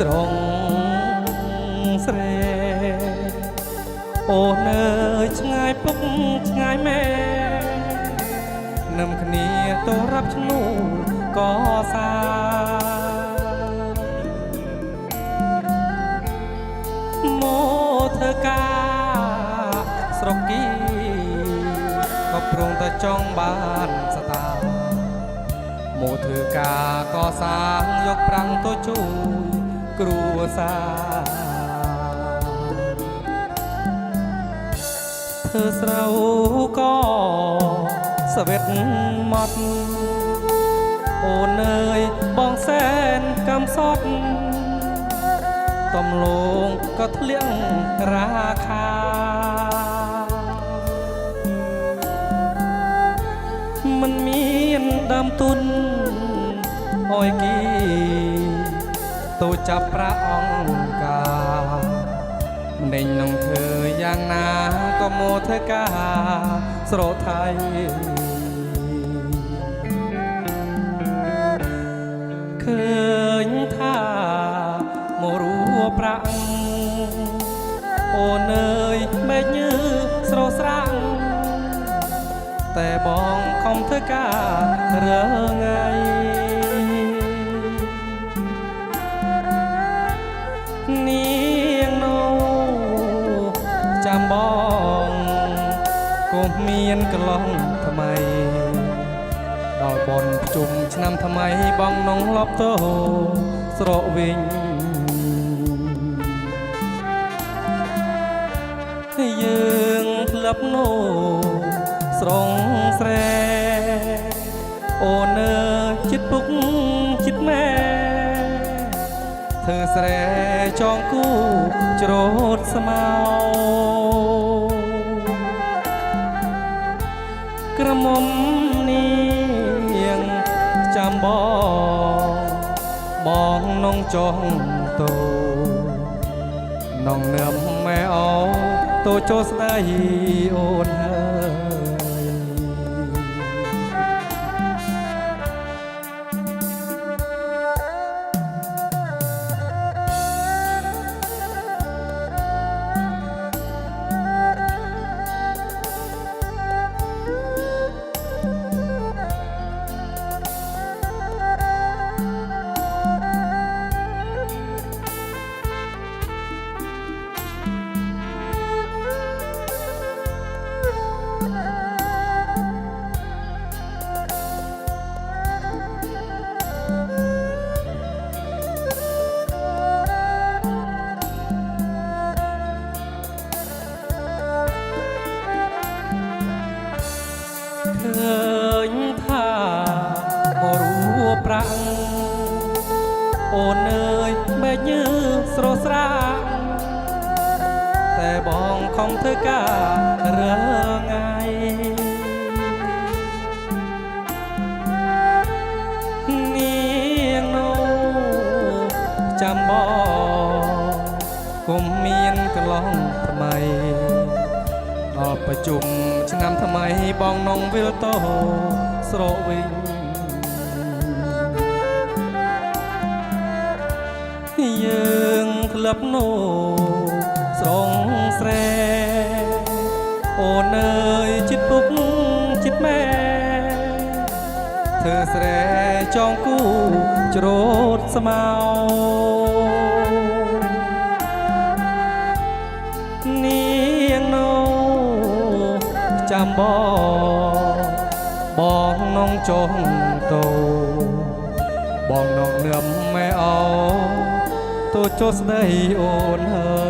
ស្រងស្រែអូនអើយឆ្ងាយពុកឆ្ងាយម៉ែនឹមគ្នាទៅរាប់ឈ្នួលក៏សាមកធ្វើការស្រុកគីក៏ព្រមតែចង់បានស្តាមកធ្វើការក៏សាងយកប្រាំងទៅជួយគ្រួសារធ្វើស្រូវក៏ស្វិតមកអូនអើយបងសែនកំសត់តំឡងក៏ធ្លៀងរាខាមិនមានដើមទុនអយគីទៅចាប់ប្រាក់អង្គការម្នេញនឹងធ្វើយ៉ាងណាក៏មកធ្វើការស្រោថៃឃើញថាមករួប្រាក់អូនអើយមេឃញើស្រោស្រាំងតែបងខំធ្វើការរើថ្ងៃនាងនោះចាំបងកុំមានកន្លងថ្មីដល់បនជុំឆ្នាំថ្មីបងនងលប់ទៅស្រកវិញយើងធ្លាប់នោះស្រងស្រែអូនអើយចិត្តពុកចិត្តម៉ែធ្វើស្រែចងគូច្រូតស្មៅក្រមុំនាងចាំបងនងចងតូនងនំម៉ែអូតូចូលស្ដីអូនហើយឃើញថាមករួប្រាំងអូនអើយមេឃញើស្រោស្រាំងតែបងខំធ្វើការរើថ្ងៃនាងនោះចាំបងកុំមានកន្លងថ្មីដល់ប្រជុំឆ្នាំថ្មីបងនងវិលតោស្រកវិញយើងធ្លាប់នោះស្រងស្រែអូនអើយចិត្តពុកចិត្តម៉ែធ្វើស្រែចងគូច្រូតស្មៅនាងនោះចាំបងនងចងតូបងនងនំម៉ែអូតូចូលស្ដីអូនហើយ